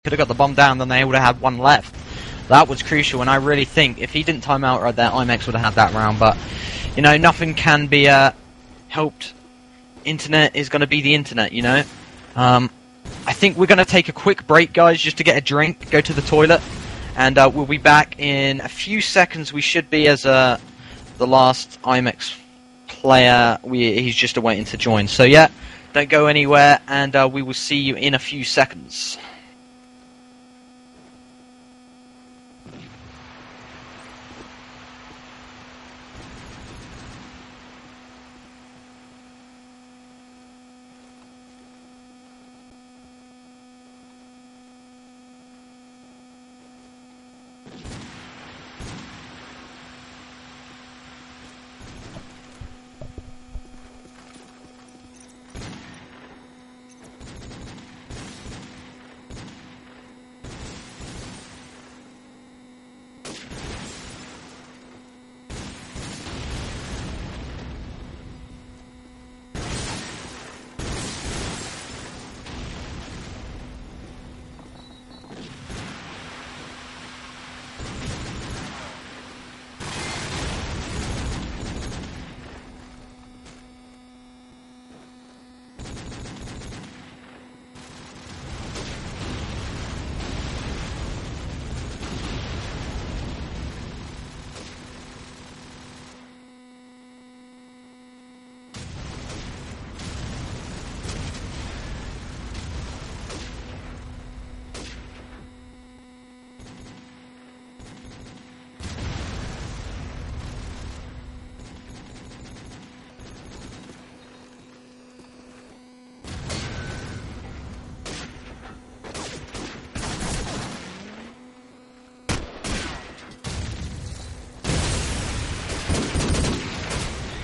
could have got the bomb down, then they would have had one left. That was crucial, and I really think if he didn't time out right there, Imex would have had that round. But, you know, nothing can be helped. Internet is going to be the internet, you know. I think we're going to take a quick break, guys, just to get a drink, go to the toilet, and we'll be back in a few seconds. We should be as the last Imex player. He's just waiting to join. So, yeah, don't go anywhere, and we will see you in a few seconds.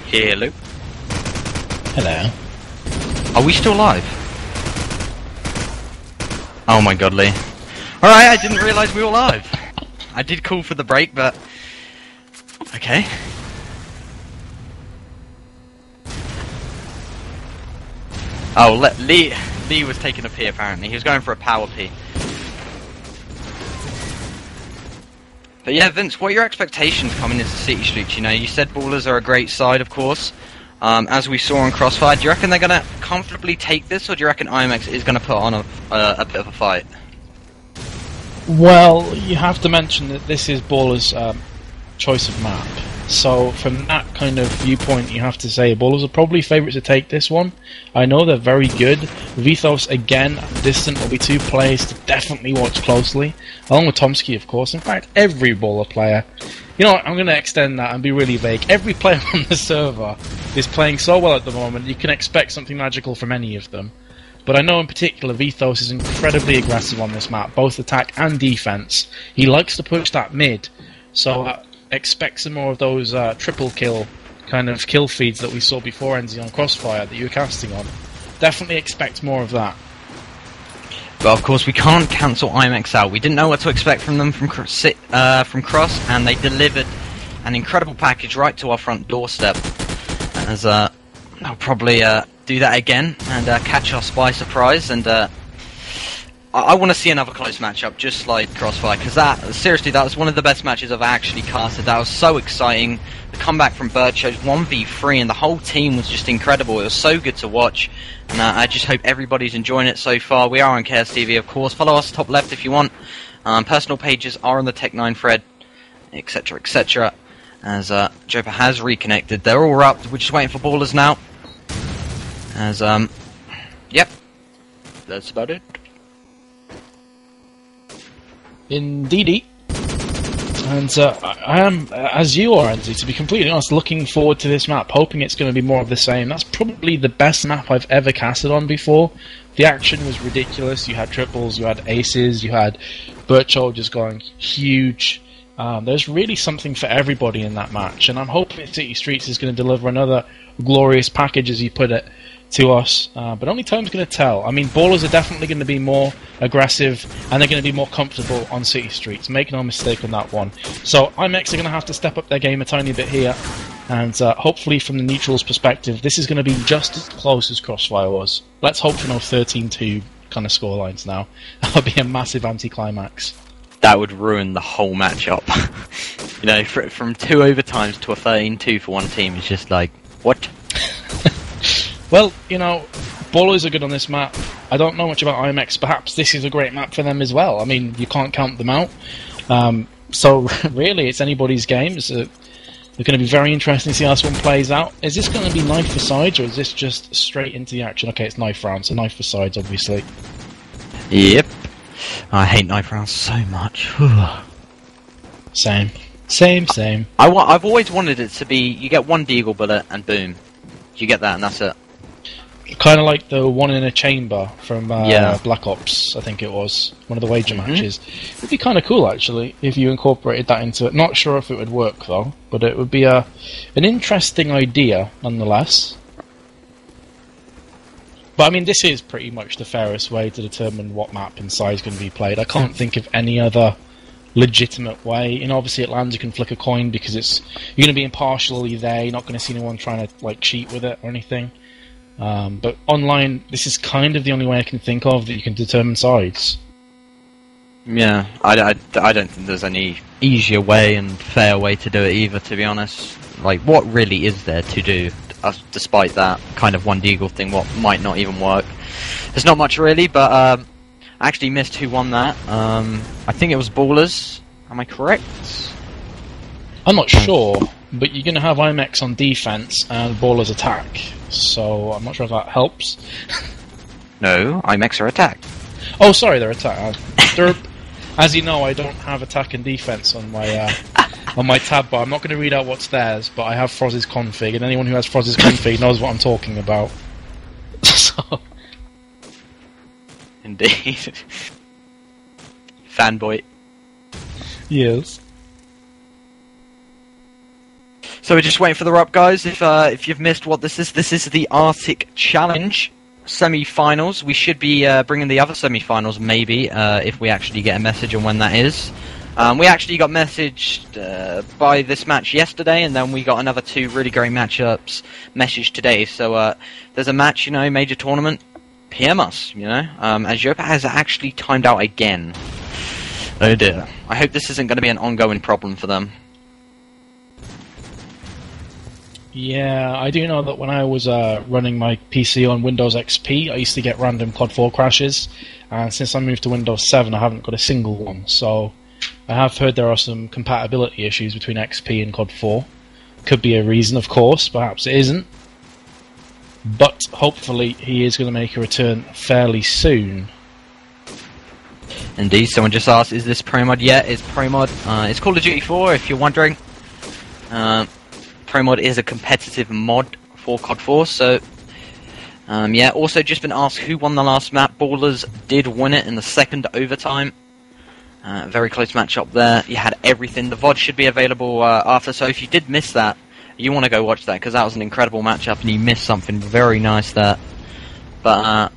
Hello. Hello. Are we still live? Oh my god, Lee. Alright, I didn't realise we were live. I did call for the break, but... okay. Oh, Lee was taking a pee apparently. He was going for a power pee. But yeah, Vince, what are your expectations coming into City Streets? You know, you said Ballers are a great side, of course. As we saw on Crossfire, do you reckon they're going to comfortably take this, or do you reckon Imex is going to put on a bit of a fight? Well, you have to mention that this is Ballers' choice of map. So from that kind of viewpoint, you have to say Ballers are probably favourites to take this one. I know they're very good. Vithos, again, distant, will be two players to definitely watch closely, along with Tomsky, of course. In fact, every Baller player. You know what, I'm going to extend that and be really vague. Every player on the server is playing so well at the moment, you can expect something magical from any of them. But I know in particular Vithos is incredibly aggressive on this map, both attack and defense. He likes to push that mid, so expect some more of those triple kill kind of kill feeds that we saw before NZ on Crossfire that you were casting on. Definitely expect more of that. But of course we can't cancel Imex out. We didn't know what to expect from them from Cross, and they delivered an incredible package right to our front doorstep. As they'll probably do that again and catch us by surprise. And I want to see another close matchup, just like Crossfire, because seriously, that was one of the best matches I've actually casted. That was so exciting. The comeback from Birchos, 1v3, and the whole team was just incredible. It was so good to watch, and I just hope everybody's enjoying it so far. We are on Chaos TV, of course. Follow us top left if you want. Personal pages are on the Tech9 thread, etc., etc. As Jopa has reconnected. They're all up. We're just waiting for Ballers now. As, yep. That's about it. Indeedy. And I am, as you are, Andy, to be completely honest, looking forward to this map, hoping it's going to be more of the same. That's probably the best map I've ever casted on before. The action was ridiculous. You had triples, you had aces, you had Bircho just going huge. There's really something for everybody in that match, and I'm hoping City Streets is going to deliver another glorious package, as you put it, to us, but only time's going to tell. I mean, Ballers are definitely going to be more aggressive, and they're going to be more comfortable on City Streets. Make no mistake on that one. So Imex are going to have to step up their game a tiny bit here, and hopefully from the neutrals' perspective, this is going to be just as close as Crossfire was. Let's hope for no 13-2 kind of scorelines now. That would be a massive anticlimax. That would ruin the whole matchup. You know, from 2 overtimes to a 13-2 for one team is just like, what? Well, you know, Ballers are good on this map. I don't know much about Imex. Perhaps this is a great map for them as well. I mean, you can't count them out. So really, it's anybody's game. It's going to be very interesting to see how this one plays out. Is this going to be knife for sides, or is this just straight into the action? Okay, it's knife round, so knife for sides, obviously. Yep. I hate knife rounds so much. Same. I've always wanted it to be, you get one deagle bullet and boom. You get that and that's it. Kind of like the one in a chamber from Black Ops, I think it was. One of the wager matches. It'd be kind of cool, actually, if you incorporated that into it. Not sure if it would work, though, but it would be an interesting idea, nonetheless. But, I mean, this is pretty much the fairest way to determine what map and size is going to be played. I can't think of any other legitimate way. You know, obviously at lands you can flick a coin because you're going to be impartially there. You're not going to see anyone trying to, like, cheat with it or anything. But online, this is kind of the only way I can think of that you can determine sides. Yeah, I don't think there's any easier way and fair way to do it either, to be honest. Like, what really is there to do, despite that kind of one deagle thing, what might not even work? There's not much really, but I actually missed who won that. I think it was Ballers, am I correct? I'm not sure, but you're going to have Imex on defense and Ballers attack. So I'm not sure if that helps. No, Imex are attack. Oh, sorry, they're attack. As you know, I don't have attack and defense on my tab bar. I'm not going to read out what's theirs, but I have Froz's config, and anyone who has Froz's config knows what I'm talking about. So. Indeed. Fanboy. Yes. So we're just waiting for the up, guys. If you've missed what this is the Arctic Challenge semi-finals. We should be bringing the other semi-finals, maybe, if we actually get a message on when that is. We actually got messaged by this match yesterday, and then we got another 2 really great matchups messaged today. So there's a match, you know, major tournament. PM us, you know, as Yopa has actually timed out again. Oh dear. I hope this isn't going to be an ongoing problem for them. Yeah, I do know that when I was running my PC on Windows XP, I used to get random COD4 crashes, and since I moved to Windows 7, I haven't got a single one. So I have heard there are some compatibility issues between XP and COD4. Could be a reason, of course, perhaps it isn't. But hopefully he is going to make a return fairly soon. Indeed, someone just asked, is this ProMod? Yeah, it's ProMod. It's Call of Duty 4, if you're wondering. ProMod is a competitive mod for COD4, so yeah. Also, just been asked who won the last map. Ballers did win it in the second overtime. Very close matchup there. You had everything. The VOD should be available after, so if you did miss that, you want to go watch that, because that was an incredible matchup, and you missed something very nice there. But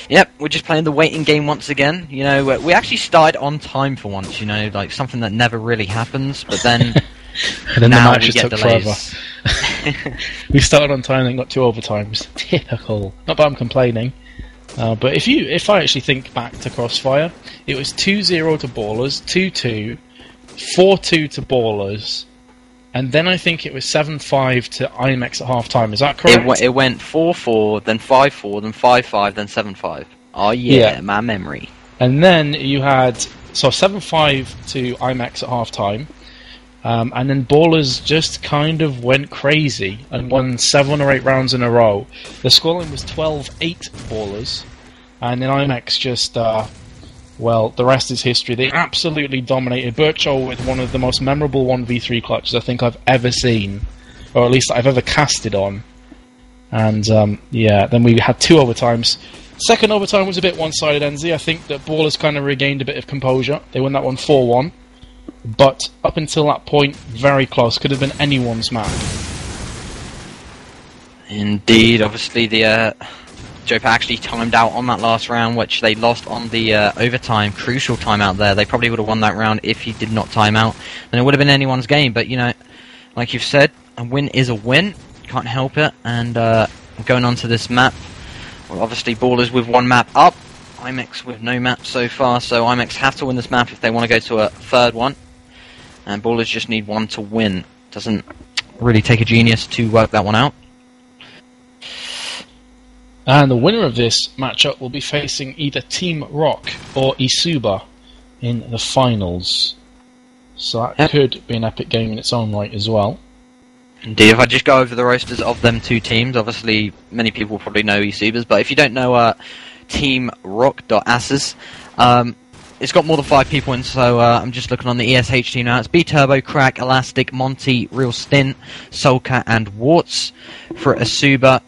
yep, we're just playing the waiting game once again. You know, we actually started on time for once. You know, like something that never really happens, but then. And then now the match just took delays. forever. We started on time and got 2 overtimes. Typical. Not that I'm complaining. But if I actually think back to Crossfire, it was 2-0 to Ballers, 2-2, 4-2 to Ballers, and then I think it was 7-5 to Imex at half time. Is that correct? It went 4-4, then 5-4, then 5-5, then 7-5. Oh yeah, my memory. And then you had 7-5 to Imex at half time. And then Ballers just kind of went crazy and won 7 or 8 rounds in a row. The scoreline was 12-8 Ballers, and then Imex just, well, the rest is history. They absolutely dominated Bircho with one of the most memorable 1v3 clutches I think I've ever seen, or at least I've ever casted on. And yeah, then we had 2 overtimes. Second overtime was a bit one-sided, NZ. I think that Ballers kind of regained a bit of composure. They won that one 4-1. But up until that point, very close. Could have been anyone's map. Indeed, obviously the Jopa actually timed out on that last round, which they lost on the overtime, crucial timeout there. They probably would have won that round if he did not time out. Then it would have been anyone's game. But, you know, like you've said, a win is a win. Can't help it. And going on to this map, well, obviously Ballers with 1 map up. Imex with no map so far, so Imex have to win this map if they want to go to a third one. And Ballers just need one to win. Doesn't really take a genius to work that one out. And the winner of this matchup will be facing either Team Rock or Isuba in the finals. So that could be an epic game in its own right as well. Indeed, if I just go over the rosters of them two teams, obviously many people probably know Isubas, but if you don't know Team Rock.Asses, it's got more than 5 people in, so I'm just looking on the ESH team now. It's B-Turbo, Crack, Elastic, Monty, Real Stint, Solka, and Warts. For Isuba,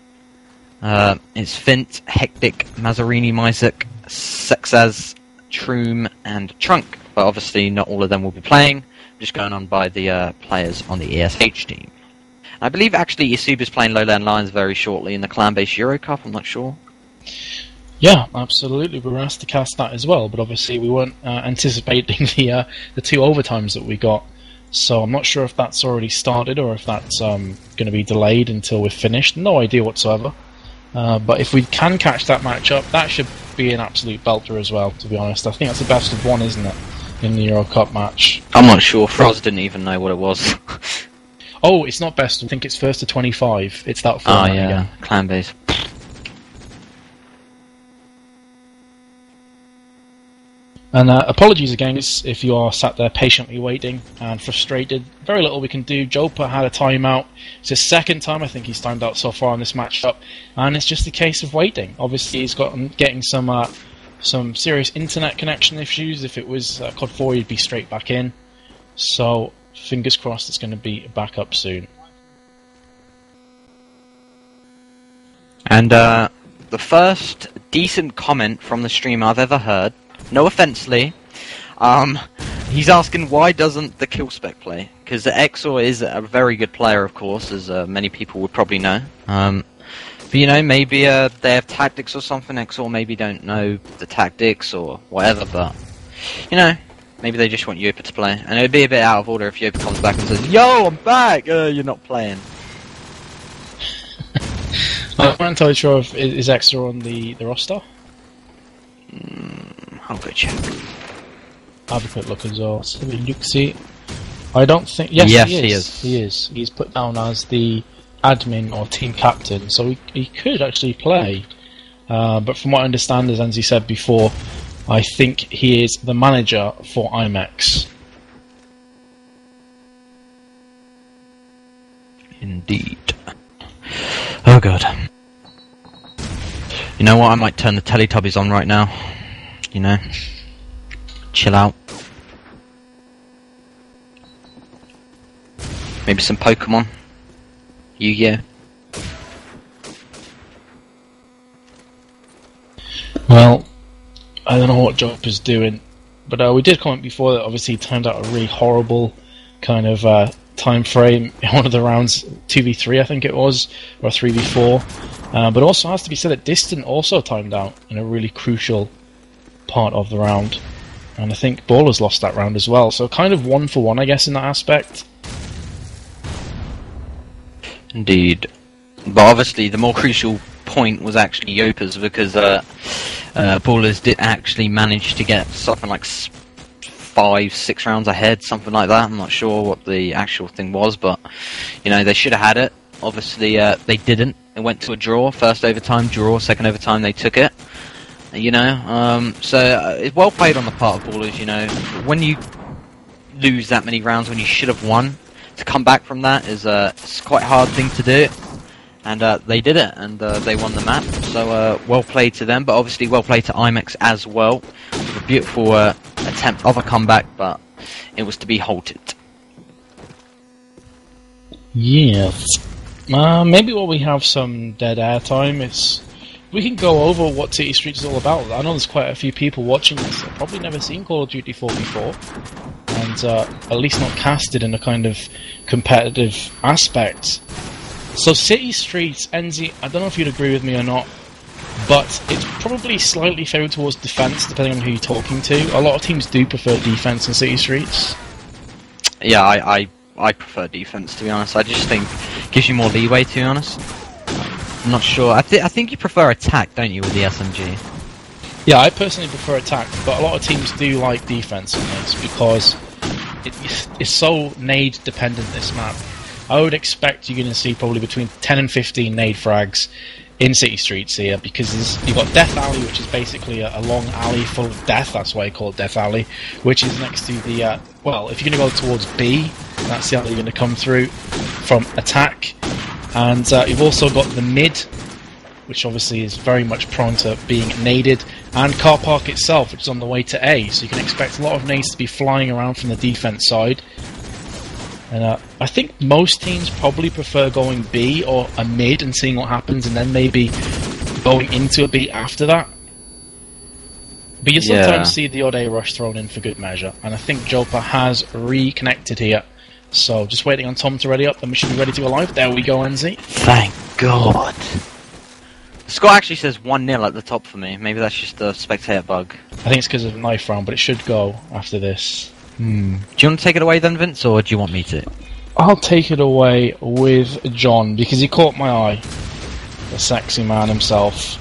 it's Fint, Hectic, Mazzarini, Mysak, Sexaz, Troom, and Trunk. But obviously not all of them will be playing. I'm just going on by the players on the ESH team. I believe actually Isuba's playing Lowland Lions very shortly in the clan-based Euro Cup, I'm not sure. Yeah, absolutely. We were asked to cast that as well, but obviously we weren't anticipating the 2 overtimes that we got. So I'm not sure if that's already started or if that's going to be delayed until we're finished. No idea whatsoever. But if we can catch that matchup, that should be an absolute belter as well, to be honest. I think that's the best of 1, isn't it, in the Euro Cup match? I'm not sure. Froz didn't even know what it was. Oh, it's not best. I think it's first to 25. It's that format again. Clan-based. And apologies again if you are sat there patiently waiting and frustrated. Very little we can do. Jopa had a timeout. It's his second time I think he's timed out so far in this matchup, and it's just a case of waiting. Obviously he's getting some serious internet connection issues. If it was COD4 he'd be straight back in. So fingers crossed it's going to be back up soon. And the first decent comment from the stream I've ever heard, no offence Lee, he's asking why doesn't the kill spec play? Because the Exor is a very good player, of course, as many people would probably know. But you know, maybe they have tactics or something. Exor maybe don't know the tactics or whatever, but you know, maybe they just want Yopa to play. And it would be a bit out of order if Yopa comes back and says, "Yo, I'm back." You're not playing. I'm not entirely sure if is Exor on the roster. I'll go check. Have a quick look as well. So see. I don't think. Yes, he is. He is. He's put down as the admin or team captain, so he could actually play. But from what I understand, as Enzi said before, I think he is the manager for Imex. Indeed. Oh god. You know what? I might turn the Teletubbies on right now. You know, chill out. Maybe some Pokemon. Yu-Gi-Oh. Well, I don't know what Job is doing, but we did comment before that obviously he timed out a really horrible kind of time frame in one of the rounds, 2v3 I think it was, or 3v4. But also has to be said that Distant also timed out in a really crucial part of the round, and I think Ballers lost that round as well, so kind of 1 for 1 I guess in that aspect. Indeed. But obviously the more crucial point was actually Yopa's, because Ballers did actually manage to get something like 5-6 rounds ahead, something like that. I'm not sure what the actual thing was, but you know, they should have had it. Obviously they didn't. It went to a draw. First overtime draw, second overtime they took it. You know, so it's well played on the part of Ballers. You know, when you lose that many rounds when you should have won, to come back from that is it's quite a hard thing to do. And they did it, and they won the map. So well played to them, but obviously well played to Imex as well. It was a beautiful attempt of a comeback, but it was to be halted. Yes. Maybe while we have some dead air time, we can go over what City Street is all about. I know there's quite a few people watching this that probably never seen Call of Duty 4 before, and at least not casted in a kind of competitive aspect. So City Street, Enzi, I don't know if you'd agree with me or not, but it's probably slightly favoured towards defence, depending on who you're talking to. A lot of teams do prefer defence in City Streets. Yeah, I prefer defence, to be honest. I just think it gives you more leeway, to be honest. I'm not sure. I think you prefer attack, don't you, with the SMG? Yeah, I personally prefer attack, but a lot of teams do like defense in this because it's so nade dependent, this map. I would expect you're going to see probably between 10 and 15 nade frags in city streets here, because you've got Death Alley, which is basically a long alley full of death. That's why I call it Death Alley, which is next to the well, if you're going to go towards B, that's the alley you're going to come through from attack. And you've also got the mid, which obviously is very much prone to being naded, and car park itself, which is on the way to A, so you can expect a lot of nades to be flying around from the defense side. And I think most teams probably prefer going B or a mid and seeing what happens, and then maybe going into a B after that. But you sometimes see the odd A rush thrown in for good measure, and I think Jopa has reconnected here. So just waiting on Tom to ready up, then we should be ready to go live. There we go, NZ. Thank God. The score actually says 1-0 at the top for me. Maybe that's just a spectator bug. I think it's because of the knife round, but it should go after this. Do you want to take it away then, Vince, or do you want me to? I'll take it away with John, because he caught my eye. The sexy man himself.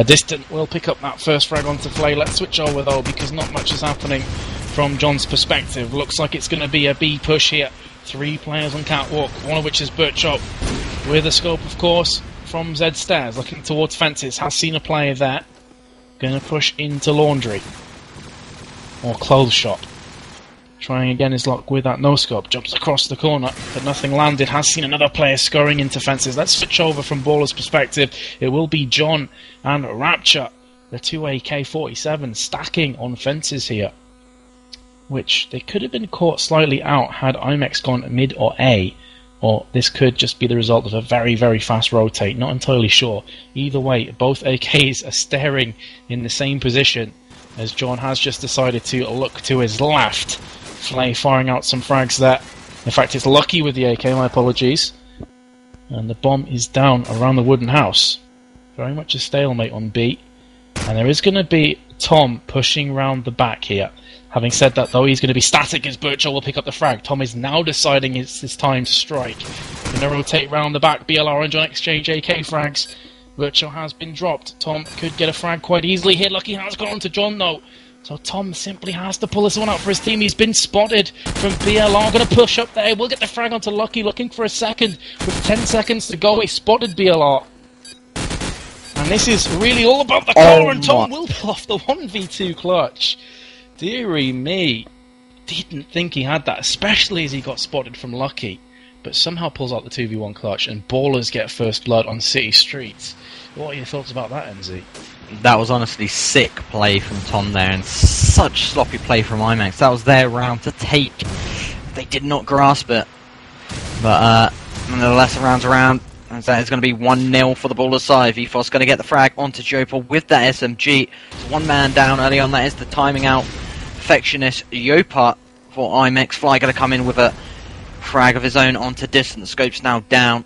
Distant will pick up that first frag onto Flay. Let's switch over though, because not much is happening from John's perspective. Looks like it's going to be a B push here. 3 players on catwalk, one of which is Birchop, with a scope, of course, from Z Stairs, looking towards fences. Has seen a player there. Going to push into laundry. Or clothes shop. Trying again his luck with that no-scope. Jumps across the corner, but nothing landed. Has seen another player scurrying into fences. Let's switch over from Baller's perspective. It will be John and Rapture. The 2 AK-47 stacking on fences here. Which they could have been caught slightly out had Imex gone mid or A. Or this could just be the result of a very, very fast rotate. Not entirely sure. Either way, both AKs are staring in the same position, as John has just decided to look to his left. Flay firing out some frags there. In fact, it's Lucky with the AK, my apologies. And the bomb is down around the wooden house. Very much a stalemate on B. And there is going to be Tom pushing round the back here. Having said that, though, he's going to be static as Birchall will pick up the frag. Tom is now deciding it's his time to strike. Going to rotate round the back. BLR and John exchange AK frags. Birchall has been dropped. Tom could get a frag quite easily here. Lucky has gone on to John, though. So Tom simply has to pull this one out for his team. He's been spotted from BLR. Going to push up there. We'll get the frag onto Lucky, looking for a second. With 10 seconds to go, he spotted BLR. And this is really all about the car, and Tom will pull off the 1v2 clutch. Dearie me. Didn't think he had that, especially as he got spotted from Lucky. But somehow pulls out the 2v1 clutch, and Ballers get first blood on city streets. What are your thoughts about that, NZ? That was honestly sick play from Tom there, and such sloppy play from Imex. That was their round to take. They did not grasp it. But nonetheless, the round's around. And that is going to be 1-0 for the Ballers side. VFOS going to get the frag onto Jopa with that SMG. It's one man down early on. That is the timing out. Perfectionist Yopa for Imex. Fly going to come in with a frag of his own onto distant. The scope's now down,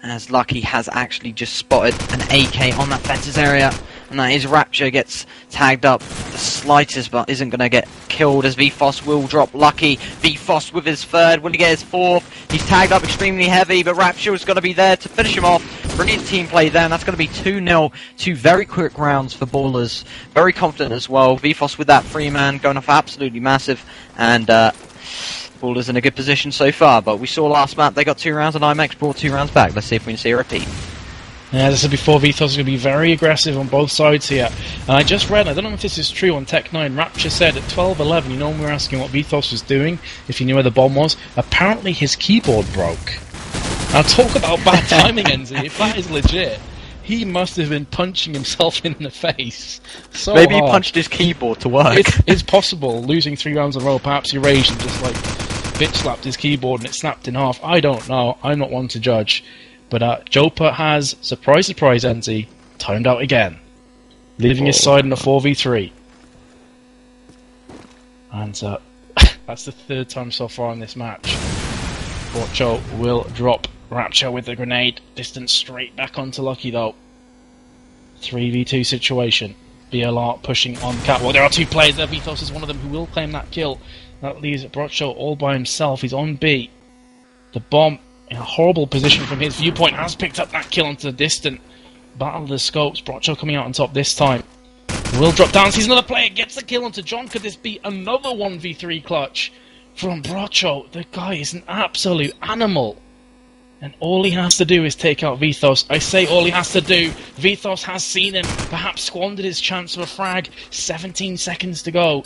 as Lucky has actually just spotted an AK on that fences area, and that is Rapture gets tagged up the slightest, but isn't going to get killed, as VFOS will drop Lucky. VFOS with his third. Will he get his fourth? He's tagged up extremely heavy, but Rapture is going to be there to finish him off. Brilliant team play there, and that's going to be 2-0. 2 very quick rounds for Ballers. Very confident as well. VFOS with that 3-man going off absolutely massive, and Ballers in a good position so far. But we saw last map they got 2 rounds, and Imex brought 2 rounds back. Let's see if we can see a repeat. Yeah, as I said before, VFOS is going to be very aggressive on both sides here. And I just read, I don't know if this is true, on Tech9, Rapture said at 12:11, you know when we were asking what VFOS was doing, if he knew where the bomb was, apparently his keyboard broke. Now talk about bad timing, NZ, if that is legit. He must have been punching himself in the face. So maybe hard. He punched his keyboard to work. It's possible, losing 3 rounds in a row, perhaps he raged and just like bitch slapped his keyboard and it snapped in half. I don't know, I'm not one to judge. But Jopa has, surprise surprise NZ, timed out again. Leaving his side in a 4v3. And that's the 3rd time so far in this match. Borcho will drop Rapture with the grenade. Distance straight back onto Lucky though. 3v2 situation. BLR pushing on catwalk. There are 2 players there. VFOS is one of them who will claim that kill. That leaves Borcho all by himself. He's on B. The bomb, in a horrible position from his viewpoint, has picked up that kill onto the distant. Battle of the scopes. Borcho coming out on top this time. Will drop down, sees another player, gets the kill onto John. Could this be another 1v3 clutch from Brocho? The guy is an absolute animal. And all he has to do is take out Vithos. I say all he has to do. Vithos has seen him, perhaps squandered his chance of a frag. 17 seconds to go.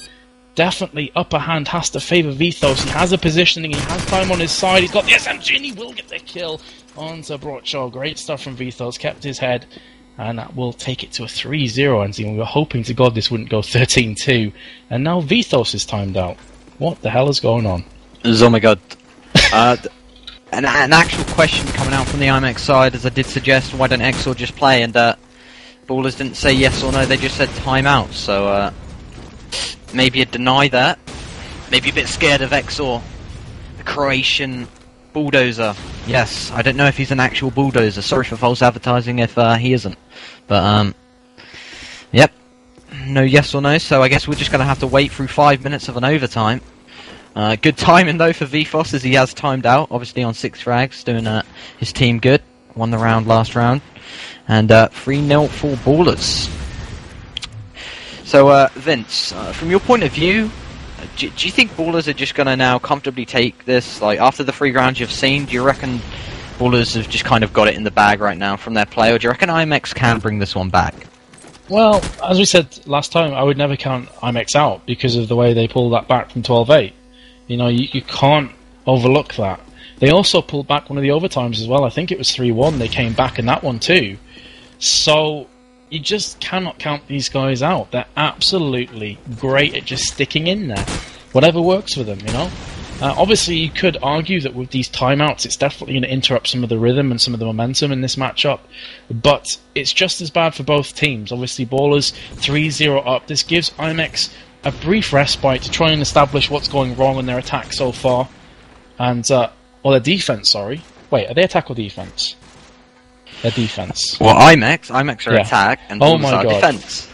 Definitely upper hand has to favour Vithos. He has a positioning, he has time on his side, he's got the SMG and he will get the kill onto Brocho. Great stuff from Vithos, kept his head, and that will take it to a 3-0. And we were hoping to God this wouldn't go 13-2. And now Vithos is timed out. What the hell is going on? Oh my god. An actual question coming out from the Imex side, as I did suggest, why don't Exor just play? And Ballers didn't say yes or no, they just said timeout. So maybe a deny that. Maybe a bit scared of Exor, the Croatian bulldozer. Yes, I don't know if he's an actual bulldozer. Sorry for false advertising if he isn't. But yep, no yes or no. So I guess we're just going to have to wait through 5 minutes of an overtime. Good timing though for Vithos, as he has timed out, obviously on 6 frags, doing his team good. Won the round last round. And 3-0 for Ballers. So Vince, from your point of view, do you think Ballers are just going to now comfortably take this? Like, after the 3 rounds you've seen, do you reckon Ballers have just kind of got it in the bag right now from their play, or do you reckon Imex can bring this one back? Well, as we said last time, I would never count Imex out because of the way they pulled that back from 12-8. You know, you can't overlook that. They also pulled back one of the overtimes as well. I think it was 3-1. They came back in that one too. So you just cannot count these guys out. They're absolutely great at just sticking in there. Whatever works for them, you know. Obviously, you could argue that with these timeouts, it's definitely going to interrupt some of the rhythm and some of the momentum in this matchup. But it's just as bad for both teams. Obviously, Ballers 3-0 up. This gives Imex a brief respite to try and establish what's going wrong in their attack so far. And, or their defense, sorry. Wait, are they attack or defense? Their defense. Well, Imex are attack, and Ballers are defense.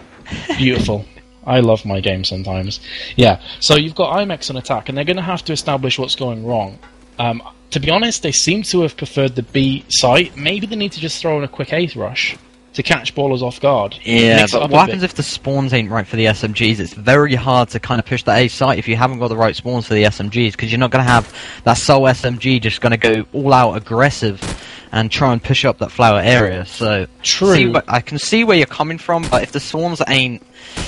Beautiful. I love my game sometimes. Yeah, so you've got Imex on attack, and they're going to have to establish what's going wrong. To be honest, they seem to have preferred the B site. Maybe they need to just throw in a quick A rush to catch Ballers off guard. Yeah, but what happens if the spawns ain't right for the SMGs? It's very hard to kind of push the A site if you haven't got the right spawns for the SMGs, because you're not going to have that sole SMG just going to go all out aggressive and try and push up that flower area. So true. I can see where you're coming from, but if the spawns ain't,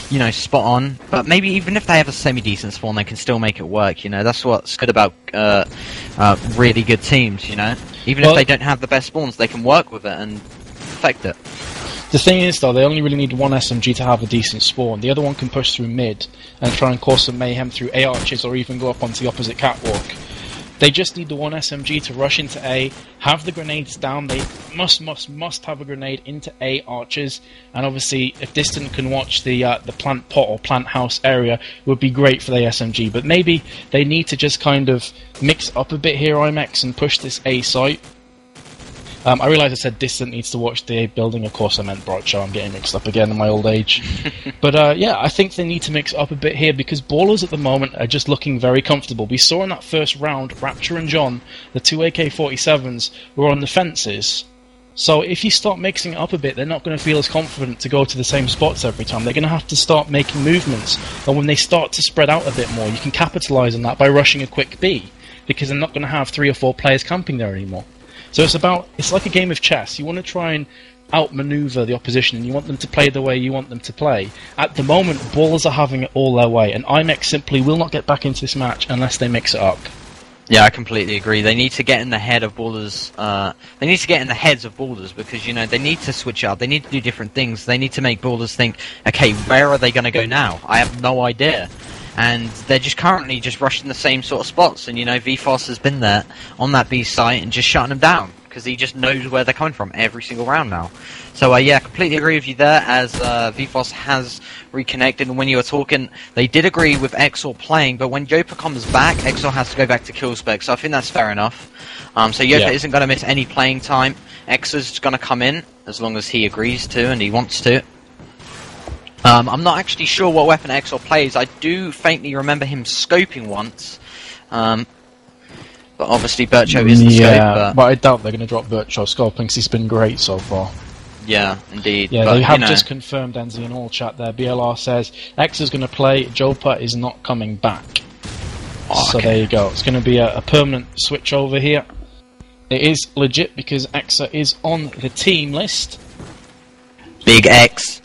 you know, spot on, but maybe even if they have a semi-decent spawn, they can still make it work, you know. That's what's good about really good teams, you know. Even if they don't have the best spawns, they can work with it and affect it. The thing is, though, they only really need one SMG to have a decent spawn. The other one can push through mid and try and cause some mayhem through A arches or even go up onto the opposite catwalk. They just need the one SMG to rush into A, have the grenades down. They must have a grenade into A arches. And obviously, if Distant can watch the plant pot or plant house area, it would be great for the SMG. But maybe they need to just kind of mix up a bit here, Imex, and push this A site. I realise I said Distant needs to watch the A building. Of course, I meant Brocho. I'm getting mixed up again in my old age. But yeah, I think they need to mix up a bit here because Ballers at the moment are just looking very comfortable. We saw in that first round, Rapture and John, the 2 AK-47s, were on the fences. So if you start mixing it up a bit, they're not going to feel as confident to go to the same spots every time. They're going to have to start making movements. And when they start to spread out a bit more, you can capitalise on that by rushing a quick B, because they're not going to have 3 or 4 players camping there anymore. So it's like a game of chess. You want to try and outmaneuver the opposition, and you want them to play the way you want them to play. At the moment, Ballers are having it all their way, and Imex simply will not get back into this match unless they mix it up. Yeah, I completely agree. They need to get in the head of Ballers. They need to get in the heads of Ballers because, you know, they need to switch up. They need to do different things. They need to make Ballers think, okay, where are they going to go now? I have no idea. And they're just currently just rushing the same sort of spots. And, you know, Vithos has been there on that B site and just shutting them down because he just knows where they're coming from every single round now. So, yeah, completely agree with you there as Vithos has reconnected. And when you were talking, they did agree with Exor playing, but when Yopa comes back, Exor has to go back to Killspec. So I think that's fair enough. So Yopa isn't going to miss any playing time. Exor's going to come in as long as he agrees to and he wants to. I'm not actually sure what weapon Exor plays. I do faintly remember him scoping once. But obviously Bircho is the scope. But I doubt they're going to drop Bircho scoping because he's been great so far. Yeah, indeed. Yeah, but, they have you know, just confirmed, Enzi, in all chat there. BLR says X is going to play, Jopa is not coming back. So there you go. It's going to be a permanent switch over here. It is legit because Exa is on the team list. Big X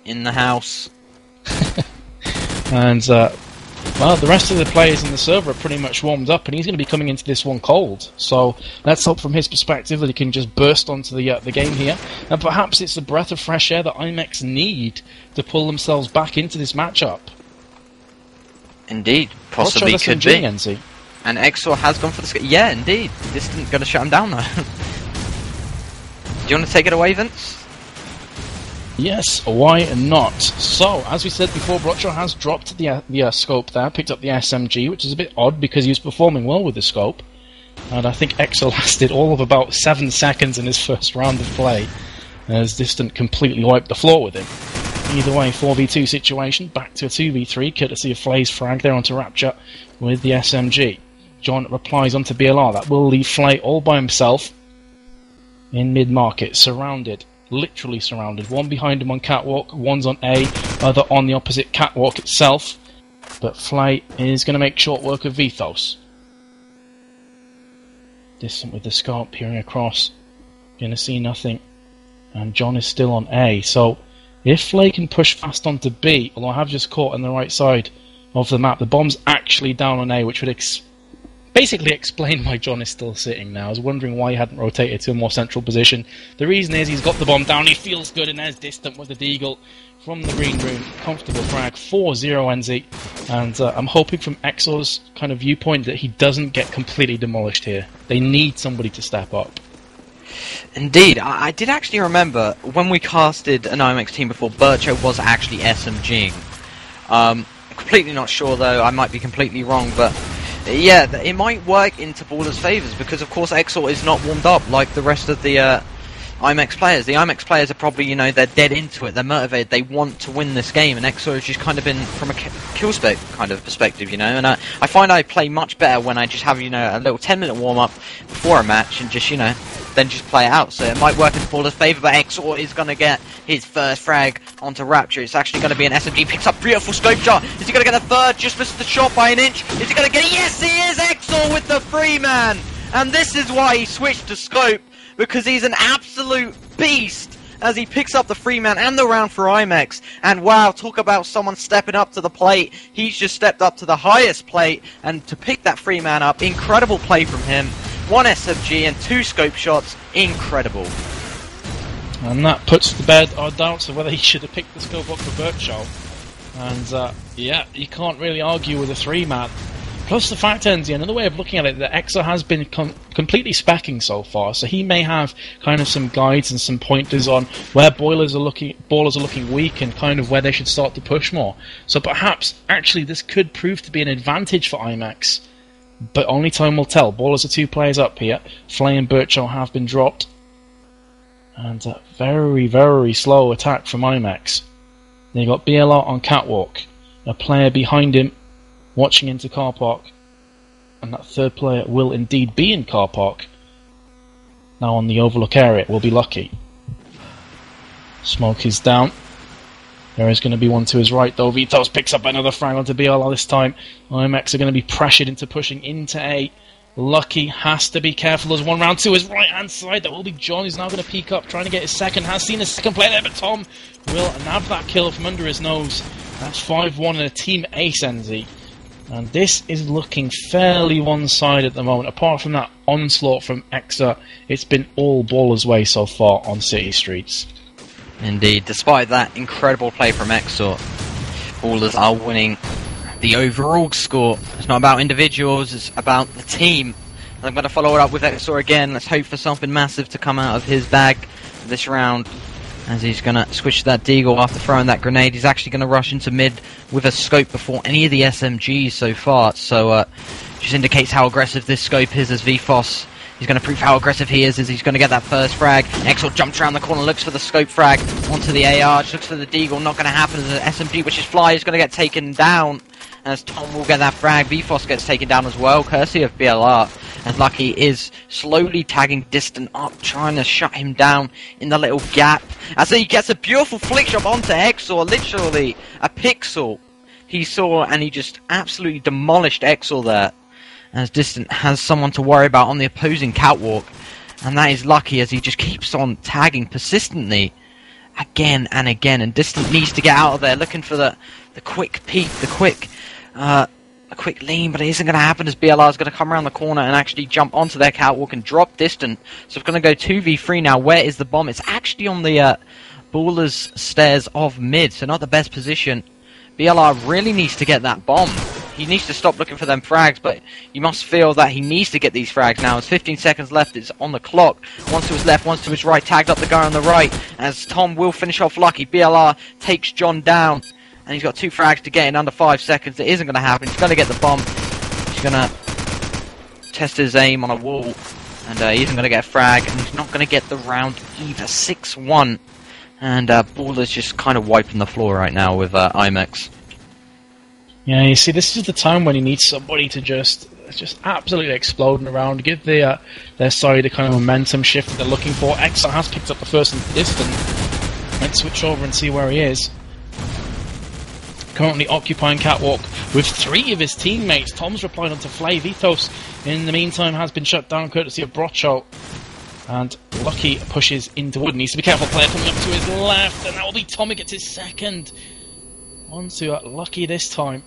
in the house. And, well, the rest of the players in the server are pretty much warmed up, and he's going to be coming into this one cold. So let's hope from his perspective that he can just burst onto the game here. And perhaps it's the breath of fresh air that Imex need to pull themselves back into this matchup. Indeed, possibly could be. NC. And Exor has gone for the... Yeah, indeed. This isn't going to shut him down, though. Do you want to take it away, Vince? Yes, why not? So, as we said before, Brocho has dropped the scope there, picked up the SMG, which is a bit odd because he was performing well with the scope. And I think Exo lasted all of about 7 seconds in his first round of play, as Distant completely wiped the floor with him. Either way, 4v2 situation, back to a 2v3, courtesy of Flay's frag there onto Rapture with the SMG. John replies onto BLR. That will leave Flay all by himself in mid-market, surrounded. Literally surrounded. One behind him on catwalk, one's on A, other on the opposite catwalk itself. But Flay is going to make short work of Vithos. Distant with the scope, peering across. Gonna see nothing. And John is still on A. So if Flay can push fast onto B, although I have just caught on the right side of the map, the bomb's actually down on A, which would basically explain why John is still sitting now. I was wondering why he hadn't rotated to a more central position. The reason is he's got the bomb down, he feels good, and there's Distant with the Deagle from the green room. Comfortable frag, 4-0 NZ. And I'm hoping from Exor's kind of viewpoint that he doesn't get completely demolished here. They need somebody to step up. Indeed, I did actually remember when we casted an IMX team before, Bircho was actually SMGing. Completely not sure though, I might be completely wrong, but yeah, it might work into Baller's favours because of course Exor is not warmed up like the rest of the IMX players. The IMX players are probably, you know, they're dead into it, they're motivated, they want to win this game, and Exor has just kind of been from a kill spec kind of perspective, you know, and I find I play much better when I just have, you know, a little 10-minute warm-up before a match and just, you know, then just play it out. So it might work in Baller's favour, but Exor is going to get his first frag onto Rapture. It's actually going to be an SMG, picks up beautiful scope shot. Is he going to get a third? Just missed the shot by an inch. Is he going to get it? Yes, he is! Exor with the free man! And this is why he switched to scope, because he's an absolute beast as he picks up the free man and the round for Imex. And wow, talk about someone stepping up to the plate. He's just stepped up to the highest plate, and to pick that free man up, incredible play from him. 1 SMG and 2 scope shots, incredible. And that puts to bed our doubts of whether he should have picked the scope up for Birchow. And yeah, you can't really argue with a 3-man. Plus the fact, Enzi, another way of looking at it, that Exo has been completely specking so far, so he may have kind of some guides and some pointers on where ballers are looking weak and kind of where they should start to push more. So perhaps, actually, this could prove to be an advantage for Imex, but only time will tell. Ballers are 2 players up here. Flay and Birchow have been dropped. And a very, very slow attack from Imex. They got BLR on catwalk. A player behind him watching into car park. And that third player will indeed be in car park. Now on the overlook area, we'll be lucky. Smoke is down. There is going to be one to his right though. Vitos picks up another frag onto BLR this time. IMX are going to be pressured into pushing into A. Lucky has to be careful. There's one round to his right hand side. That will be John. He's now going to peek up, trying to get his second. Has seen a second player there, but Tom will nab that kill from under his nose. That's 5-1 and a team ace, NZ. And this is looking fairly one-sided at the moment. Apart from that onslaught from Exa, it's been all Baller's way so far on City Streets. Indeed, despite that incredible play from Exor, Ballers are winning the overall score. It's not about individuals, it's about the team. And I'm going to follow it up with Exor again. Let's hope for something massive to come out of his bag this round, as he's going to switch to that Deagle after throwing that grenade. He's actually going to rush into mid with a scope before any of the SMGs so far. So just indicates how aggressive this scope is, as VFOS He's going to prove how aggressive he is he's going to get that first frag. Exor jumps around the corner, looks for the scope frag onto the AR, looks for the deagle, not going to happen as an SMG, which is Fly, is going to get taken down. As Tom will get that frag, VFOS gets taken down as well, courtesy of BLR. And Lucky is slowly tagging Distant up, trying to shut him down in the little gap. As he gets a beautiful flick shot onto Exor, literally a pixel he saw, and he just absolutely demolished Exor there. As Distant has someone to worry about on the opposing catwalk. And that is Lucky, as he just keeps on tagging persistently again and again. And Distant needs to get out of there, looking for the quick peek, a quick lean, but it isn't going to happen as BLR is going to come around the corner and actually jump onto their catwalk and drop Distant. So it's going to go 2v3 now. Where is the bomb? It's actually on the Ballers stairs of mid, so not the best position. BLR really needs to get that bomb. He needs to stop looking for them frags, but you must feel that he needs to get these frags now. There's 15 seconds left, it's on the clock. Once to his left, once to his right, tagged up the guy on the right, as Tom will finish off Lucky. BLR takes John down. And he's got 2 frags to get in under 5 seconds. It isn't going to happen. He's going to get the bomb. He's going to test his aim on a wall. And he isn't going to get a frag. And he's not going to get the round either. 6-1. And Baller's just kind of wiping the floor right now with Imex. Yeah, you see, this is the time when you need somebody to just absolutely exploding around, give their side the kind of momentum shift that they're looking for. Exor has picked up the first in the distance. Let's switch over and see where he is. Currently occupying catwalk with 3 of his teammates. Tom's replying onto Flay. Vithos, in the meantime, has been shut down courtesy of Brocho. And Lucky pushes into wood. Needs to be careful. Player coming up to his left, and that will be Tommy gets his second. On to Lucky this time.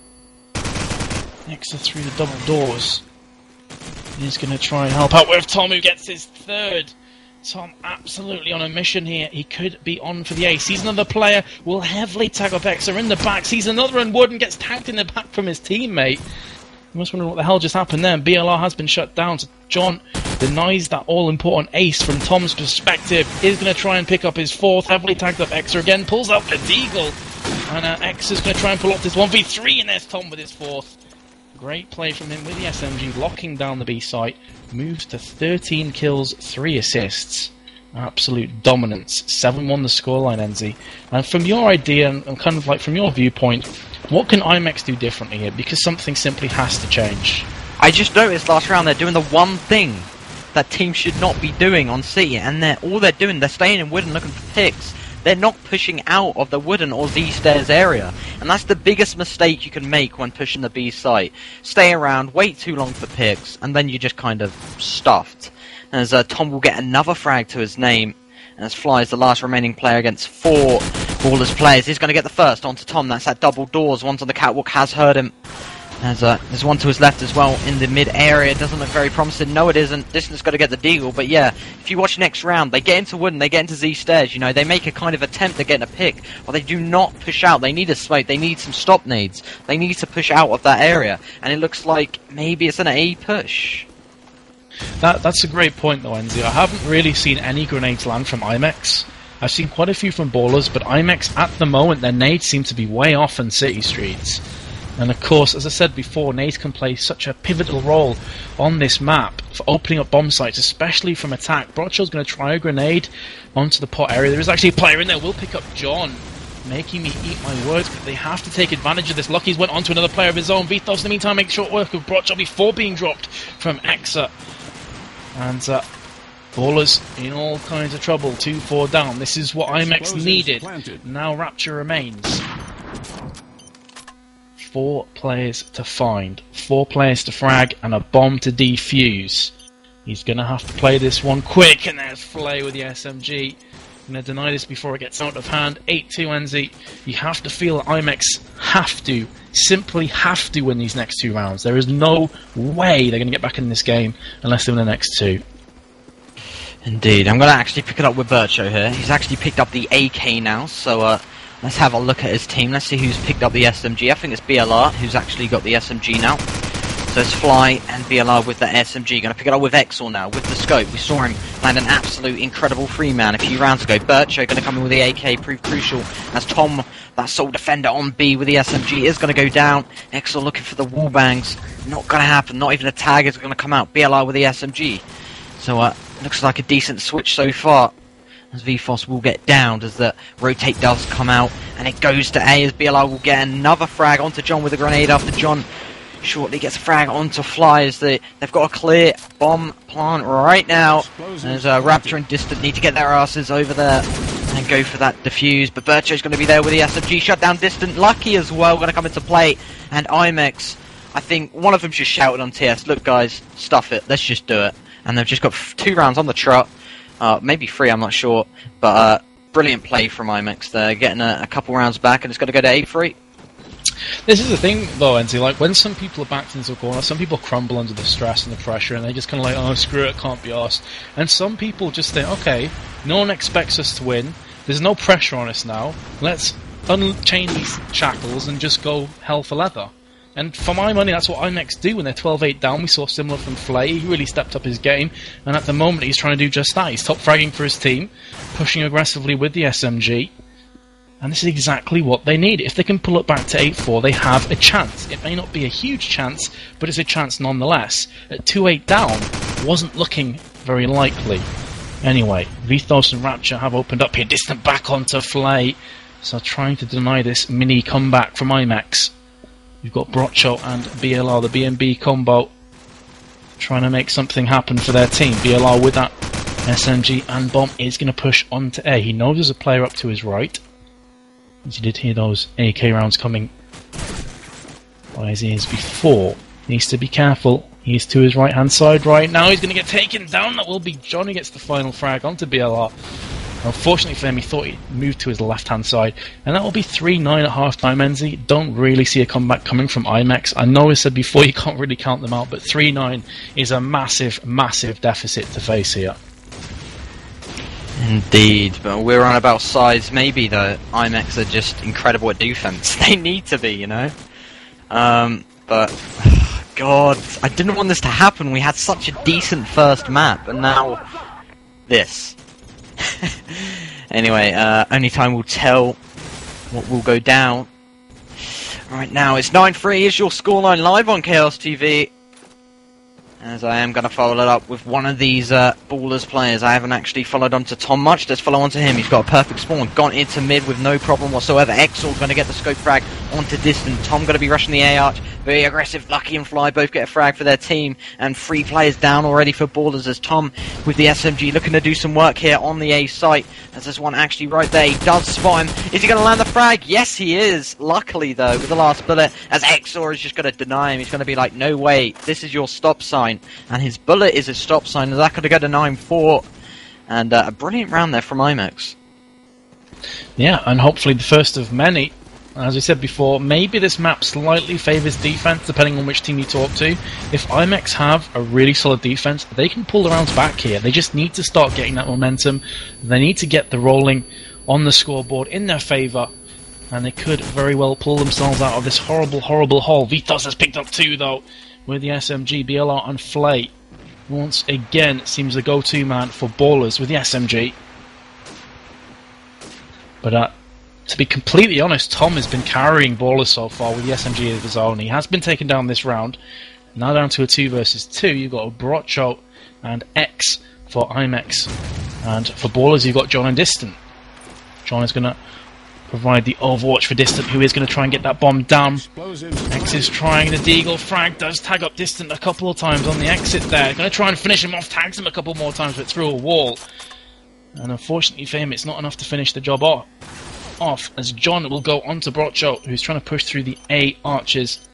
Exor through the double doors. He's going to try and help out with Tom, who gets his third. Tom absolutely on a mission here. He could be on for the ace. Sees another player, will heavily tag up Exor in the back. Sees another and Wooden gets tagged in the back from his teammate. You must wonder what the hell just happened there. BLR has been shut down. So John denies that all-important ace from Tom's perspective. Is going to try and pick up his 4th. Heavily tagged up Exor again. Pulls out the deagle. And Exor's going to try and pull off this 1v3. And there's Tom with his 4th. Great play from him with the SMG, locking down the B site. Moves to 13 kills, 3 assists. Absolute dominance. 7-1 the scoreline, Enzi. And from your idea, and kind of like from your viewpoint, what can Imex do differently here? Because something simply has to change. I just noticed last round they're doing the one thing that teams should not be doing on C, and all they're doing, they're staying in wooden looking for picks. They're not pushing out of the wooden or Z stairs area. And that's the biggest mistake you can make when pushing the B site. Stay around, wait too long for picks, and then you're just kind of stuffed. As Tom will get another frag to his name, as Fly is the last remaining player against 4 Ballers players. He's going to get the first onto Tom. That's that double doors. One's on the catwalk, has heard him. As there's one to his left as well in the mid area. It doesn't look very promising. No, it isn't. Distance got to get the deagle. But yeah, if you watch next round, they get into wooden, they get into Z stairs. You know, they make a kind of attempt at getting a pick, but they do not push out. They need a smoke. They need some stop nades. They need to push out of that area. And it looks like maybe it's an A push. That's a great point, though, Enzi. I haven't really seen any grenades land from Imex. I've seen quite a few from Ballers, but Imex at the moment, their nades seem to be way off in city streets. And of course, as I said before, nades can play such a pivotal role on this map for opening up bomb sites, especially from attack. Brocho's going to try a grenade onto the pot area. There is actually a player in there. Will pick up John, making me eat my words, but they have to take advantage of this. Lucky's went on to another player of his own. Vithos, in the meantime, makes short work of Brocho before being dropped from Exor. And Ballers in all kinds of trouble. 2-4 down. This is what Imex needed. Now Rapture remains. 4 players to find, 4 players to frag, and a bomb to defuse. He's going to have to play this one quick, and there's Flay with the SMG. Going to deny this before it gets out of hand. 8-2 NZ. You have to feel that Imex simply have to win these next 2 rounds. There is no way they're going to get back in this game unless they win the next 2. Indeed. I'm going to actually pick it up with Bircho here. He's actually picked up the AK now, so let's have a look at his team. Let's see who's picked up the SMG. I think it's BLR who's actually got the SMG now. So it's Fly and BLR with the SMG. Going to pick it up with Exor now, with the scope. We saw him land an absolute incredible 3-man a few rounds ago. Bircho going to come in with the AK, prove crucial. As Tom, that sole defender on B with the SMG, is going to go down. Exor looking for the wall bangs. Not going to happen. Not even a tag is going to come out. BLR with the SMG. So looks like a decent switch so far, as VFOS will get downed as the rotate does come out, and it goes to A as BLR will get another frag onto John with a grenade after John shortly gets a frag onto Fly as they've got a clear bomb plant right now. There's Raptor and Distant need to get their asses over there and go for that defuse, but Bircho's going to be there with the SMG, shut down Distant, Lucky as well going to come into play, and Imex, I think one of them just shouted on TS, look guys, stuff it, let's just do it, and they've just got 2 rounds on the trot, maybe 3, I'm not sure, but brilliant play from Imex there, getting a couple rounds back, and it's got to go to 8-3. This is the thing, though, Enzi, like, when some people are backed into a corner, some people crumble under the stress and the pressure, and they just kind of like, oh, screw it, can't be arsed. And some people just think, okay, no one expects us to win, there's no pressure on us now, let's unchain these shackles and just go hell for leather. And for my money, that's what Imex do when they're 12-8 down. We saw similar from Flay. He really stepped up his game, and at the moment he's trying to do just that. He's top fragging for his team, pushing aggressively with the SMG, and this is exactly what they need. If they can pull it back to 8-4, they have a chance. It may not be a huge chance, but it's a chance nonetheless. At 2-8 down, wasn't looking very likely. Anyway, Vithos and Rapture have opened up here. Distant back onto Flay, so trying to deny this mini comeback from Imex. You've got Brocho and BLR, the BNB combo, trying to make something happen for their team. BLR with that SMG and bomb is going to push onto A. He knows there's a player up to his right, as you did hear those AK rounds coming by his ears before. Needs to be careful. He's to his right hand side right now. He's going to get taken down. That will be John who gets the final frag onto BLR. Unfortunately for him, he thought he'd moved to his left-hand side. And that will be 3-9 at half-time, Enzi. Don't really see a comeback coming from Imex. I know I said before you can't really count them out, but 3-9 is a massive, massive deficit to face here. Indeed, but we're on about size. Maybe, though, Imex are just incredible at defense. They need to be, you know? But, God, I didn't want this to happen. We had such a decent first map, and now this. Anyway, only time will tell what will go down. Right now, it's 9-3. Is your scoreline live on Chaos TV? As I am going to follow it up with one of these Ballers players. I haven't actually followed on to Tom much. Let's follow on to him. He's got a perfect spawn. Gone into mid with no problem whatsoever. Exor's going to get the scope frag onto Distant. Tom going to be rushing the A arch. Very aggressive. Lucky and Fly both get a frag for their team. And 3 players down already for Ballers as Tom with the SMG looking to do some work here on the A site. As there's one actually right there. He does spot him. Is he going to land the frag? Yes, he is. Luckily, though, with the last bullet, as Exor is just going to deny him. He's going to be like, no way. This is your stop sign. And his bullet is a stop sign. That could go to 9-4. And a brilliant round there from Imex. Yeah, and hopefully the first of many. As I said before, maybe this map slightly favours defense, depending on which team you talk to. If Imex have a really solid defense, they can pull the rounds back here. They just need to start getting that momentum. They need to get the rolling on the scoreboard in their favour, and they could very well pull themselves out of this horrible, horrible hole. Vitos has picked up 2, though, with the SMG, BLR and Flay. Once again, seems the go-to man for Ballers with the SMG. But to be completely honest, Tom has been carrying Ballers so far with the SMG of his own. He has been taken down this round. Now down to a 2 versus 2. You've got a Brocho and X for Imex. And for Ballers, you've got John and Distant. John is going to provide the overwatch for Distant, who is going to try and get that bomb down. X is trying the deagle frag, does tag up Distant a couple of times on the exit there. Going to try and finish him off, tags him a couple more times, but through a wall. And unfortunately for him, it's not enough to finish the job off, as John will go on to Brocho, who's trying to push through the A arches.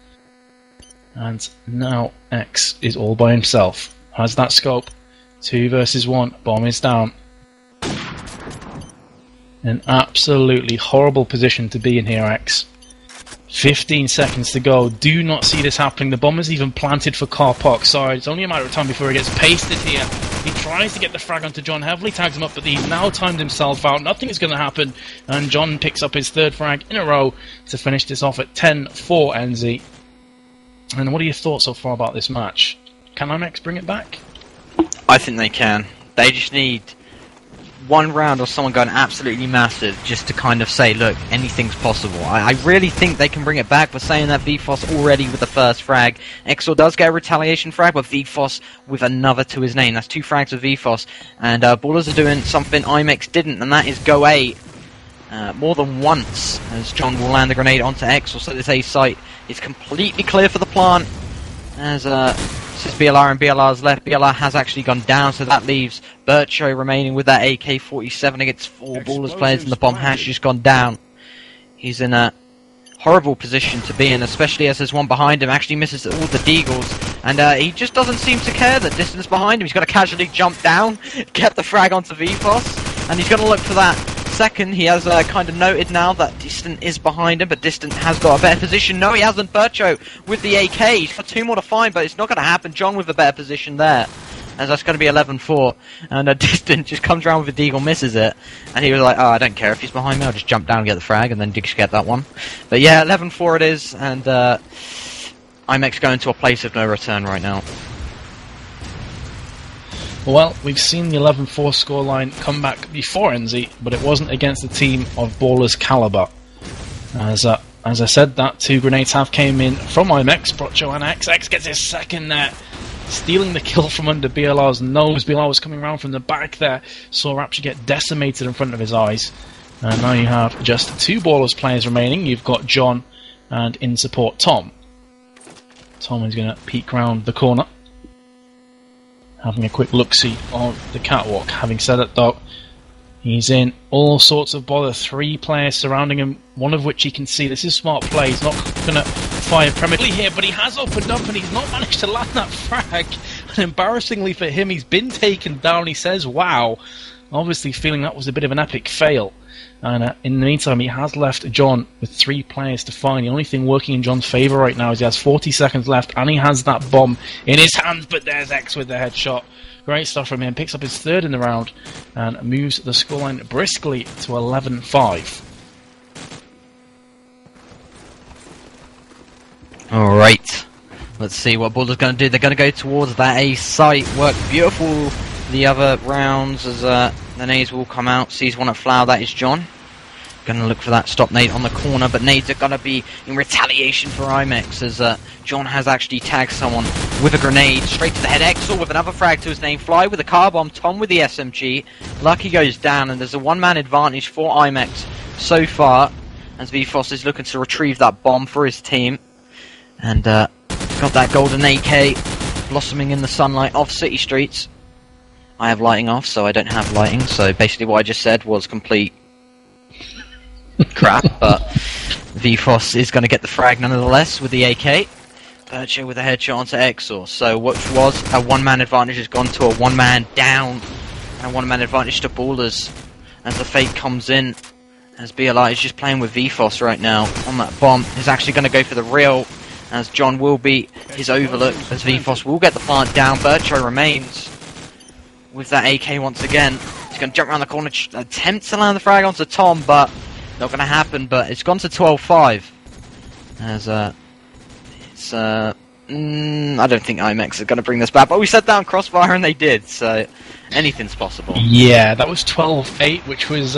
And now X is all by himself. Has that scope. 2 versus 1. Bomb is down. An absolutely horrible position to be in here, X. 15 seconds to go. Do not see this happening. The bomb is even planted for car park side. It's only a matter of time before he gets pasted here. He tries to get the frag onto John. Heavily tags him up, but he's now timed himself out. Nothing is going to happen. And John picks up his 3rd frag in a row to finish this off at 10-4, NZ. And what are your thoughts so far about this match? Can Imex bring it back? I think they can. They just need one round of someone going absolutely massive just to kind of say, look, anything's possible. I really think they can bring it back. We're saying that VFOS already with the first frag. Exor does get a retaliation frag, but VFOS with another to his name. That's 2 frags of VFOS. And Ballers are doing something Imex didn't, and that is go A more than once, as John will land the grenade onto Exor. So this A site is completely clear for the plant. As this is BLR and BLR's left. BLR has actually gone down, so that leaves Bircho remaining with that AK-47 against 4 Ballers players, and the bomb has just gone down. He's in a horrible position to be in, especially as there's one behind him. Actually misses all the deagles, and he just doesn't seem to care the distance behind him. He's got to casually jump down, get the frag onto VFOS, and he's going to look for that second. He has kind of noted now that Distant is behind him, but Distant has got a better position. No, he hasn't. Bircho with the AK. He's got 2 more to find, but it's not going to happen. John with a better position there, as that's going to be 11-4. And Distant just comes around with a deagle, misses it, and he was like, oh, I don't care if he's behind me, I'll just jump down and get the frag, and then just get that one. But yeah, 11-4 it is, and Imex going to a place of no return right now. Well, we've seen the 11-4 scoreline come back before NZ, but it wasn't against the team of Ballers' caliber. As I said, that 2 grenades have came in from Imex. Brocho and XX gets his second there, stealing the kill from under BLR's nose. BLR was coming around from the back there, saw Rapture get decimated in front of his eyes. And now you have just 2 Ballers players remaining. You've got John and in support Tom. Tom is going to peek round the corner, having a quick look-see on the catwalk. Having said that, though, he's in all sorts of bother. 3 players surrounding him, one of which he can see. This is smart play. He's not going to fire prematurely here, but he has opened up and he's not managed to land that frag. And embarrassingly for him, he's been taken down. He says, wow. Obviously feeling that was a bit of an epic fail. And in the meantime, he has left John with 3 players to find. The only thing working in John's favour right now is he has 40 seconds left, and he has that bomb in his hands, but there's X with the headshot. Great stuff from him. Picks up his 3rd in the round, and moves the scoreline briskly to 11-5. Alright, let's see what Ballers going to do. They're going to go towards that A site. Work beautiful the other rounds as the nades will come out. Sees one at Flower, that is John. Going to look for that stop nade on the corner, but nades are going to be in retaliation for Imex, as John has actually tagged someone with a grenade straight to the head. Exor with another frag to his name. Fly with the car bomb. Tom with the SMG. Lucky goes down, and there's a 1-man advantage for Imex so far, as VFOS is looking to retrieve that bomb for his team. And got that golden AK blossoming in the sunlight of city streets. I have lighting off, so I don't have lighting, so basically what I just said was complete crap, but VFOS is going to get the frag nonetheless with the AK. Bircho with a headshot onto Exor, so what was a 1-man advantage has gone to a 1-man down, and a 1-man advantage to Ballers as the fake comes in, as BLI is just playing with VFOS right now on that bomb. Is actually going to go for the real, as John will beat his overlook, as VFOS will get the plant down. Bircho remains with that AK once again. He's going to jump around the corner, attempt to land the frag onto Tom, but not going to happen. But it's gone to 12-5. As it's I don't think Imex are going to bring this back, but we set down Crossfire and they did, so anything's possible. Yeah, that was 12-8, which was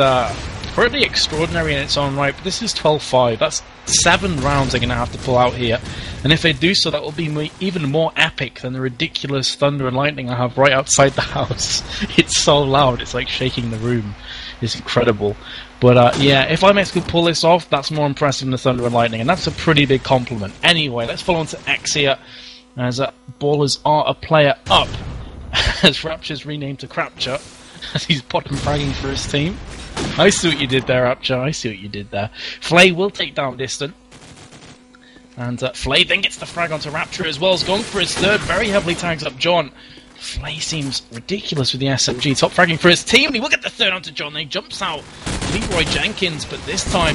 pretty extraordinary in its own right, but this is 12-5. That's 7 rounds they're going to have to pull out here, and if they do so, that will be even more epic than the ridiculous thunder and lightning I have right outside the house. It's so loud, it's like shaking the room. It's incredible. But yeah, if Imex could pull this off, that's more impressive than the thunder and lightning, and that's a pretty big compliment. Anyway, let's follow on to X here, as Ballers are a player up, as Rapture's renamed to Crapture, as he's bottom fragging for his team. I see what you did there, Rapture. I see what you did there. Flay will take down Distant. And Flay then gets the frag onto Rapture as well. Has gone for his 3rd. Very heavily tags up John. Flay seems ridiculous with the SMG. Top fragging for his team. He will get the 3rd onto John. Then he jumps out Leroy Jenkins. But this time,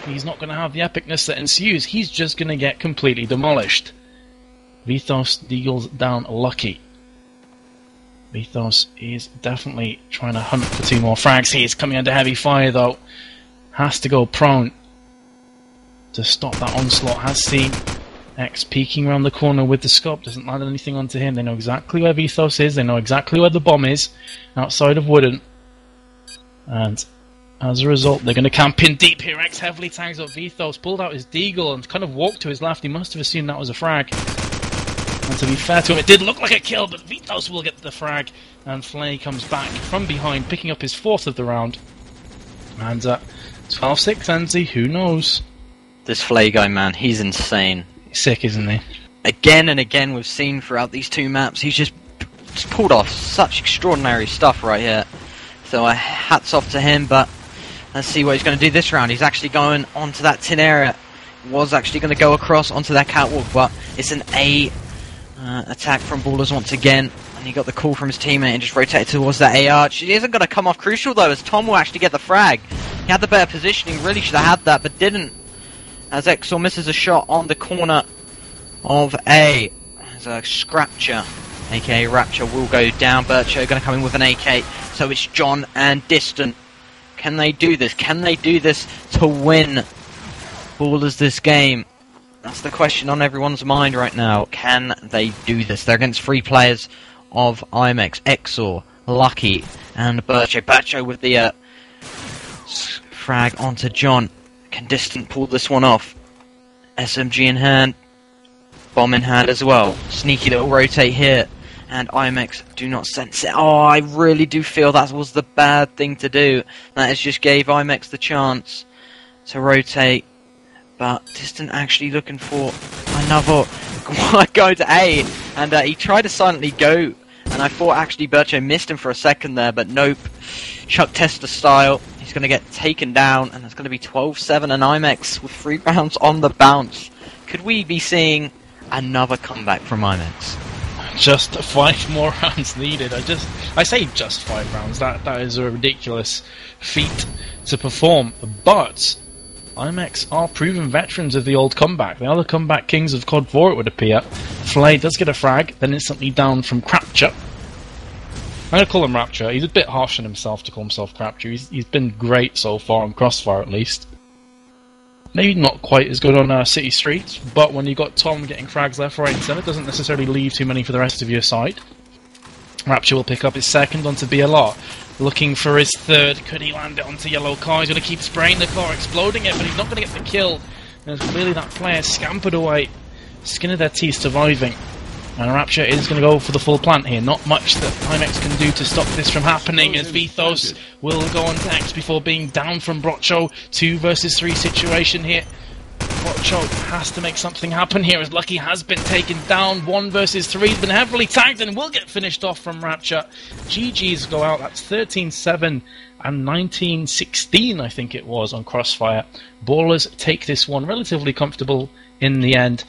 he's not going to have the epicness that ensues. He's just going to get completely demolished. Vithos deals down Lucky. Vithos is definitely trying to hunt for 2 more frags. He is coming under heavy fire though. Has to go prone to stop that onslaught. Has seen X peeking around the corner with the scope. Doesn't land anything onto him. They know exactly where Vithos is. They know exactly where the bomb is. Outside of Wooden. And as a result, they're going to camp in deep here. X heavily tags up Vithos, pulled out his deagle and kind of walked to his left. He must have assumed that was a frag. And to be fair to him, it did look like a kill, but Vithos will get the frag. And Flay comes back from behind, picking up his 4th of the round. And 12-6 Enzi, who knows? This Flay guy, man, he's insane. He's sick, isn't he? Again and again we've seen throughout these 2 maps, he's just pulled off such extraordinary stuff right here. So hats off to him, but let's see what he's going to do this round. He's actually going onto that tin area. Was actually going to go across onto that catwalk, but it's an A attack from Ballers once again. And he got the call from his teammate and just rotated towards that AR. She isn't going to come off crucial though, as Tom will actually get the frag. He had the better positioning, really should have had that, but didn't. As Exor misses a shot on the corner of A. There's a Scrapture, aka Rapture, will go down. Bircho going to come in with an AK. So it's John and Distant. Can they do this? Can they do this to win Ballers this game? That's the question on everyone's mind right now. Can they do this? They're against 3 players of Imex, Exor, Lucky, and Bircho. Bircho with the frag onto John. Can Distant pull this one off? SMG in hand, bomb in hand as well. Sneaky little rotate here, and Imex do not sense it. Oh, I really do feel that was the bad thing to do. That is just gave Imex the chance to rotate. But Distant actually looking for another go to A, and he tried to silently go, and I thought actually Bircho missed him for a second there, but nope. Chuck Tester style, he's going to get taken down, and it's going to be 12-7 and Imex with 3 rounds on the bounce. Could we be seeing another comeback from Imex? Just 5 more rounds needed. I say just 5 rounds. That is a ridiculous feat to perform, but Imex are proven veterans of the old comeback. They are the comeback kings of COD4, it would appear. Flay does get a frag, then instantly down from Crapture. I'm going to call him Rapture. He's a bit harsh on himself to call himself Crapture. He's been great so far on Crossfire, at least. Maybe not quite as good on City Streets, but when you got Tom getting frags left, right, and centre, it doesn't necessarily leave too many for the rest of your side. Rapture will pick up his 2nd onto BLR. Looking for his 3rd. Could he land it onto yellow car? He's going to keep spraying the car, exploding it, but he's not going to get the kill. There's clearly that player scampered away. Skin of their teeth surviving. And Rapture is going to go for the full plant here. Not much that Imex can do to stop this from happening, as Vithos will go on next before being down from Brocho. 2 versus 3 situation here. Brocho has to make something happen here, as Lucky has been taken down. 1 versus 3, he's been heavily tagged and will get finished off from Rapture. GG's go out, that's 13-7 and 19-16 I think it was on Crossfire. Ballers take this one relatively comfortable in the end.